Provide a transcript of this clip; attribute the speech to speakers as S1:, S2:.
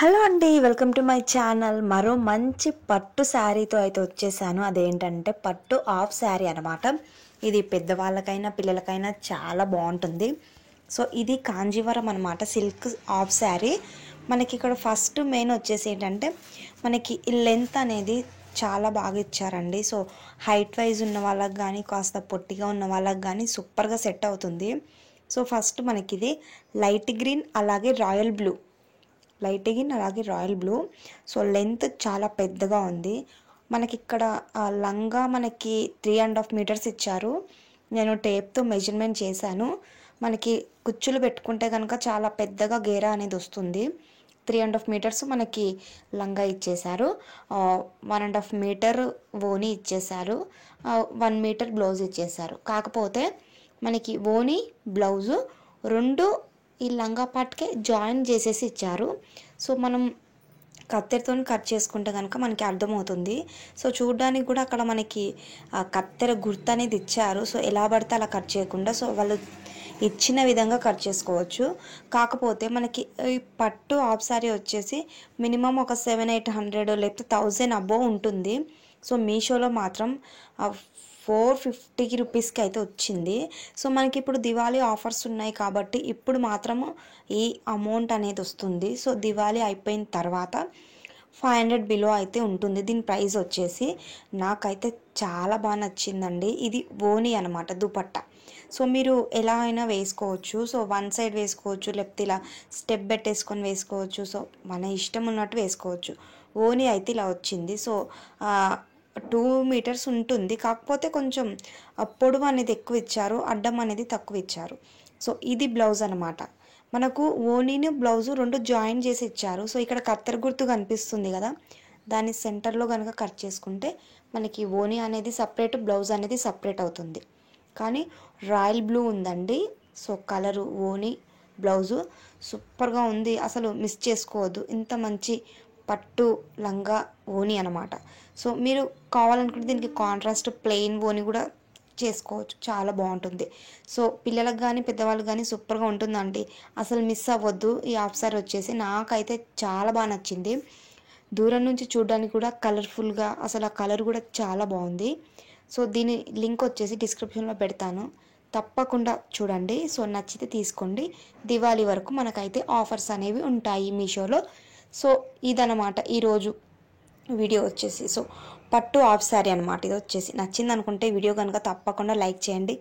S1: Hello అండి, welcome to my channel. మరో మంచి పట్టు శారీతో అయితే వచ్చేసాను. అదేంటంటే పట్టు హాఫ్ శారీ అనమాట. ఇది పెద్దవాళ్ళకైనా పిల్లలకైనా చాలా బాగుంటుంది. సో ఇది కాంజీవరం అనమాట, సిల్క్ హాఫ్ శారీ. మనకి ఇక్కడ ఫస్ట్ మెయిన్ వచ్చేసి ఏంటంటే మనకి ఈ లెంత్ అనేది చాలా బాగా ఇచ్చారండి. సో హైట్ వైజ్ ఉన్న వాళ్ళకి కానీ కాస్త పొట్టిగా ఉన్న వాళ్ళకి కానీ సూపర్గా సెట్ అవుతుంది. సో ఫస్ట్ మనకి ఇది లైట్ గ్రీన్ అలాగే రాయల్ బ్లూ, అలాగే రాయల్ బ్లూ. సో లెంత్ చాలా పెద్దగా ఉంది. మనకి ఇక్కడ లంగా మనకి 3.5 మీటర్స్ ఇచ్చారు. నేను టేప్తో మెజర్మెంట్ చేశాను. మనకి కుచ్చులు పెట్టుకుంటే కనుక చాలా పెద్దగా గేరా అనేది వస్తుంది. 3.5 మీటర్స్ మనకి లంగా ఇచ్చేశారు. 1.5 మీటర్ ఓని ఇచ్చేశారు. 1 మీటర్ బ్లౌజ్ ఇచ్చేశారు. కాకపోతే మనకి ఓని బ్లౌజు రెండు ఈ లంగా పార్ట్కే జాయిన్ చేసేసి ఇచ్చారు. సో మనం కత్తెరతో కట్ చేసుకుంటే కనుక మనకి అర్థమవుతుంది. సో చూడడానికి కూడా అక్కడ మనకి కత్తెర గుర్తు అనేది ఇచ్చారు. సో ఎలా పడితే అలా కట్ చేయకుండా సో వాళ్ళు ఇచ్చిన విధంగా కట్ చేసుకోవచ్చు. కాకపోతే మనకి ఈ పట్టు హాఫ్ శారీ వచ్చేసి మినిమం ఒక 700-800 లేకపోతే 1000 అబోవ్ ఉంటుంది. సో మీషోలో మాత్రం 450 రూపీస్కి అయితే వచ్చింది. సో మనకి ఇప్పుడు దివాళీ ఆఫర్స్ ఉన్నాయి కాబట్టి ఇప్పుడు మాత్రము ఈ అమౌంట్ అనేది వస్తుంది. సో దివాళీ అయిపోయిన తర్వాత 500 బిలో అయితే ఉంటుంది. దీని ప్రైస్ వచ్చేసి నాకైతే చాలా బాగా నచ్చిందండి. ఇది ఓని అనమాట, దుపట్టా. సో మీరు ఎలా అయినా వేసుకోవచ్చు. సో వన్ సైడ్ వేసుకోవచ్చు, లేకపోతే ఇలా స్టెప్ పెట్టేసుకొని వేసుకోవచ్చు. సో మన ఇష్టం ఉన్నట్టు వేసుకోవచ్చు. ఓని అయితే ఇలా వచ్చింది. సో 2 మీటర్స్ ఉంటుంది. కాకపోతే కొంచెం పొడవు అనేది ఎక్కువ ఇచ్చారు, అడ్డం అనేది తక్కువ ఇచ్చారు. సో ఇది బ్లౌజ్ అనమాట. మనకు ఓనీని బ్లౌజు రెండు జాయిన్ చేసి ఇచ్చారు. సో ఇక్కడ కత్తెర గుర్తు కనిపిస్తుంది కదా, దాని సెంటర్లో కనుక కట్ చేసుకుంటే మనకి ఓనీ అనేది సపరేట్, బ్లౌజ్ అనేది సపరేట్ అవుతుంది. కానీ రాయల్ బ్లూ ఉందండి. సో కలరు ఓనీ బ్లౌజు సూపర్గా ఉంది, అసలు మిస్ చేసుకోవద్దు. ఇంత మంచి పట్టు లంగా ఓని అనమాట. సో మీరు కావాలనుకుంటే దీనికి కాంట్రాస్ట్ ప్లెయిన్ ఓని కూడా చేసుకోవచ్చు, చాలా బాగుంటుంది. సో పిల్లలకు కానీ పెద్దవాళ్ళకి కానీ సూపర్గా ఉంటుందండి, అసలు మిస్ అవ్వద్దు. ఈ హాఫ్ సారీ వచ్చేసి నాకైతే చాలా బాగా నచ్చింది. దూరం నుంచి చూడడానికి కూడా కలర్ఫుల్గా, అసలు ఆ కలర్ కూడా చాలా బాగుంది. సో దీని లింక్ వచ్చేసి డిస్క్రిప్షన్లో పెడతాను, తప్పకుండా చూడండి. సో నచ్చితే తీసుకోండి. దివాళీ వరకు మనకైతే ఆఫర్స్ అనేవి ఉంటాయి మీషోలో. సో ఇదనమాట ఈరోజు వీడియో వచ్చేసి. సో పట్టు హాఫ్ శారీ అనమాట ఇది వచ్చేసి. నచ్చింది అనుకుంటే వీడియో కనుక తప్పకుండా లైక్ చేయండి.